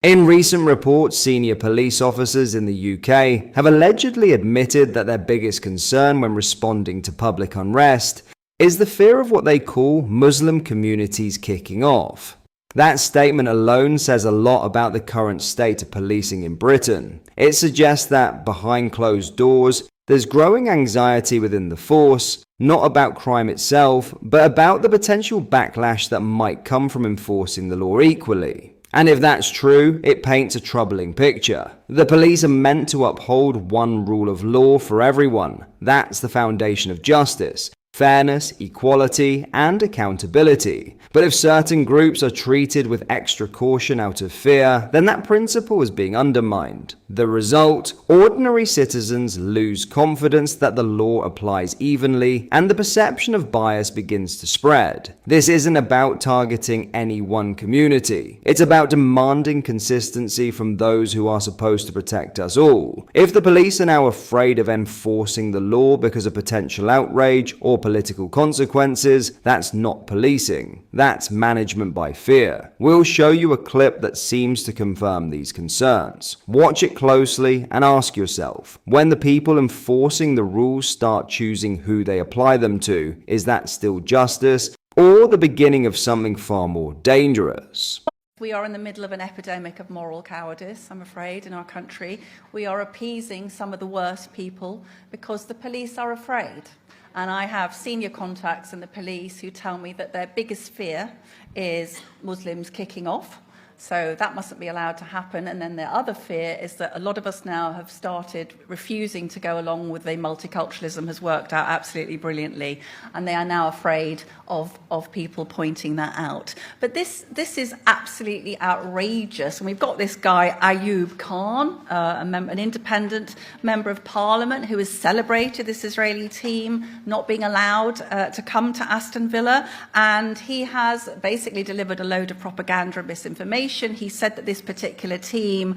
In recent reports, senior police officers in the UK have allegedly admitted that their biggest concern when responding to public unrest is the fear of what they call Muslim communities kicking off. That statement alone says a lot about the current state of policing in Britain. It suggests that behind closed doors, there's growing anxiety within the force, not about crime itself, but about the potential backlash that might come from enforcing the law equally. And if that's true, it paints a troubling picture. The police are meant to uphold one rule of law for everyone. That's the foundation of justice. Fairness, equality, and accountability. But if certain groups are treated with extra caution out of fear, then that principle is being undermined. The result? Ordinary citizens lose confidence that the law applies evenly, and the perception of bias begins to spread. This isn't about targeting any one community. It's about demanding consistency from those who are supposed to protect us all. If the police are now afraid of enforcing the law because of potential outrage or political consequences, that's not policing. That's management by fear. We'll show you a clip that seems to confirm these concerns. Watch it closely and ask yourself, when the people enforcing the rules start choosing who they apply them to, is that still justice or the beginning of something far more dangerous? We are in the middle of an epidemic of moral cowardice, I'm afraid, in our country. We are appeasing some of the worst people because the police are afraid. And I have senior contacts in the police who tell me that their biggest fear is Muslims kicking off. So that mustn't be allowed to happen. And then the other fear is that a lot of us now have started refusing to go along with the multiculturalism has worked out absolutely brilliantly. And they are now afraid of people pointing that out. But this is absolutely outrageous. And we've got this guy, Ayub Khan, an independent member of parliament who has celebrated this Israeli team not being allowed to come to Aston Villa. And he has basically delivered a load of propaganda and misinformation. He said that this particular team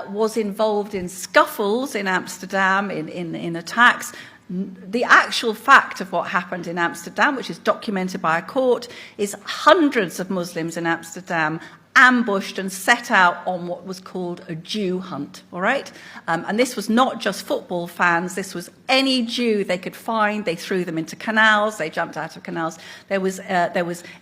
was involved in scuffles in Amsterdam, in attacks. The actual fact of what happened in Amsterdam, which is documented by a court, is hundreds of Muslims in Amsterdam ambushed and set out on what was called a Jew hunt, all right? And this was not just football fans, this was any Jew they could find. They threw them into canals, they jumped out of canals. There was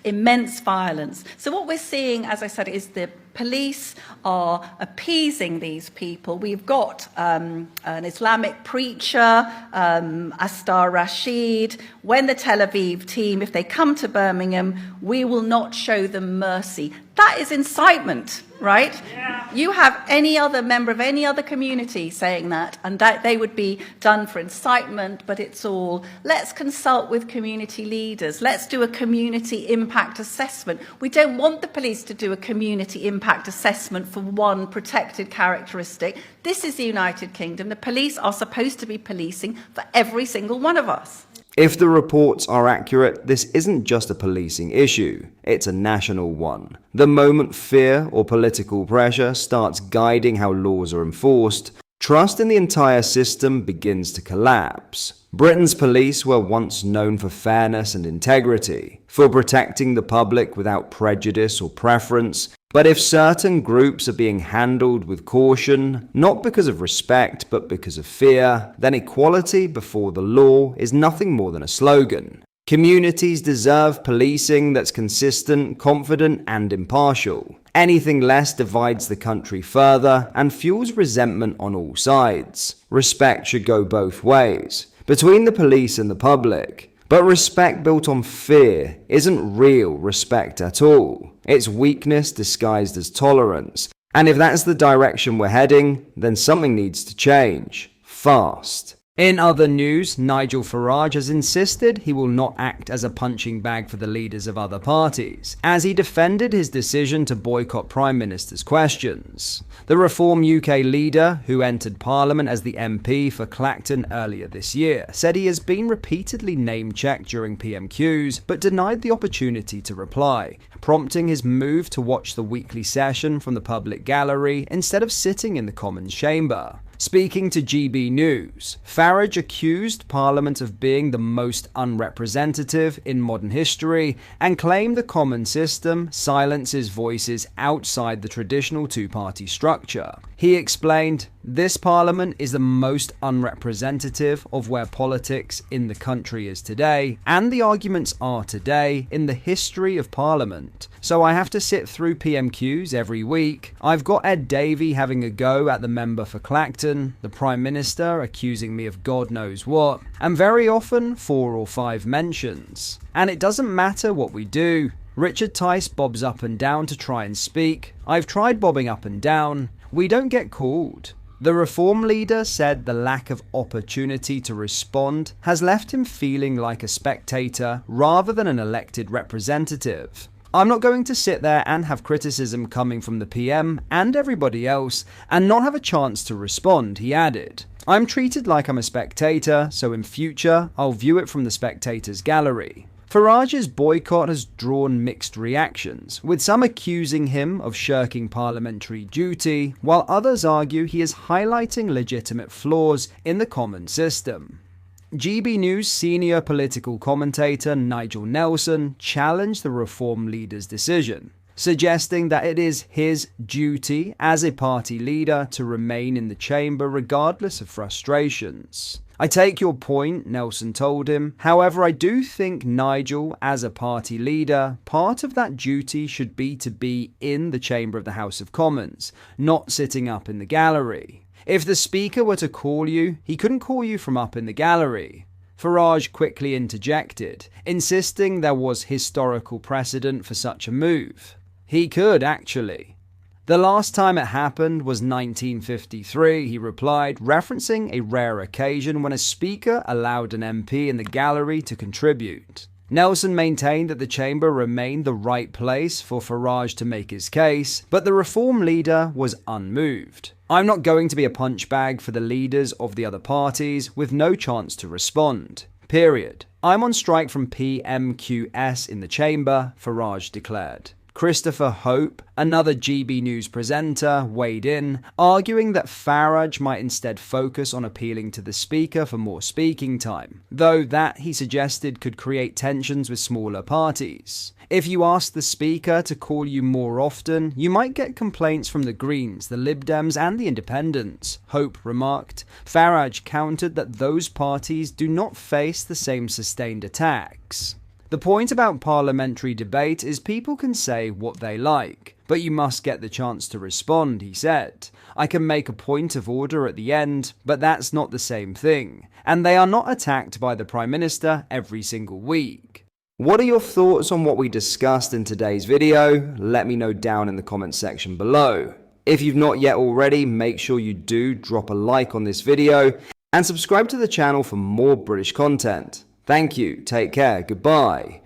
immense violence. So what we're seeing, as I said, is the police are appeasing these people. We've got an Islamic preacher, Astar Rashid. When the Tel Aviv team, if they come to Birmingham, we will not show them mercy. That is incitement, right? Yeah. You have any other member of any other community saying that, and that they would be done for incitement, but it's all, let's consult with community leaders. Let's do a community impact assessment. We don't want the police to do a community impact assessment for one protected characteristic. This is the United Kingdom. The police are supposed to be policing for every single one of us. If the reports are accurate, this isn't just a policing issue, it's a national one. The moment fear or political pressure starts guiding how laws are enforced, trust in the entire system begins to collapse. Britain's police were once known for fairness and integrity, for protecting the public without prejudice or preference. But if certain groups are being handled with caution, not because of respect but because of fear, then equality before the law is nothing more than a slogan. Communities deserve policing that's consistent, confident, and impartial. Anything less divides the country further and fuels resentment on all sides. Respect should go both ways, between the police and the public. But respect built on fear isn't real respect at all. It's weakness disguised as tolerance. And if that's the direction we're heading, then something needs to change. Fast. In other news, Nigel Farage has insisted he will not act as a punching bag for the leaders of other parties, as he defended his decision to boycott Prime Minister's questions. The Reform UK leader, who entered Parliament as the MP for Clacton earlier this year, said he has been repeatedly name-checked during PMQs, but denied the opportunity to reply, prompting his move to watch the weekly session from the public gallery instead of sitting in the Commons chamber. Speaking to GB News, Farage accused Parliament of being the most unrepresentative in modern history and claimed the Commons system silences voices outside the traditional two-party structure. He explained, "This Parliament is the most unrepresentative of where politics in the country is today, and the arguments are today in the history of Parliament. So I have to sit through PMQs every week. I've got Ed Davey having a go at the member for Clacton, the Prime Minister accusing me of God knows what, and very often 4 or 5 mentions. And it doesn't matter what we do. Richard Tice bobs up and down to try and speak. I've tried bobbing up and down. We don't get called." The Reform leader said the lack of opportunity to respond has left him feeling like a spectator rather than an elected representative. "I'm not going to sit there and have criticism coming from the PM and everybody else and not have a chance to respond," he added. "I'm treated like I'm a spectator, so in future I'll view it from the spectators' gallery." Farage's boycott has drawn mixed reactions, with some accusing him of shirking parliamentary duty, while others argue he is highlighting legitimate flaws in the Commons system. GB News senior political commentator Nigel Nelson challenged the Reform leader's decision, suggesting that it is his duty as a party leader to remain in the chamber regardless of frustrations. "I take your point," Nelson told him. "However, I do think, Nigel, as a party leader, part of that duty should be to be in the chamber of the House of Commons, not sitting up in the gallery. If the Speaker were to call you, he couldn't call you from up in the gallery." Farage quickly interjected, insisting there was historical precedent for such a move. "He could, actually. The last time it happened was 1953, he replied, referencing a rare occasion when a Speaker allowed an MP in the gallery to contribute. Nelson maintained that the chamber remained the right place for Farage to make his case, but the Reform leader was unmoved. "I'm not going to be a punchbag for the leaders of the other parties with no chance to respond. Period. I'm on strike from PMQS in the chamber," Farage declared. Christopher Hope, another GB News presenter, weighed in, arguing that Farage might instead focus on appealing to the Speaker for more speaking time, though that, he suggested, could create tensions with smaller parties. "If you ask the Speaker to call you more often, you might get complaints from the Greens, the Lib Dems and the Independents," Hope remarked. Farage countered that those parties do not face the same sustained attacks. "The point about parliamentary debate is people can say what they like, but you must get the chance to respond," he said. "I can make a point of order at the end, but that's not the same thing. And they are not attacked by the Prime Minister every single week." What are your thoughts on what we discussed in today's video? Let me know down in the comments section below. If you've not yet already, make sure you do drop a like on this video and subscribe to the channel for more British content. Thank you, take care, goodbye.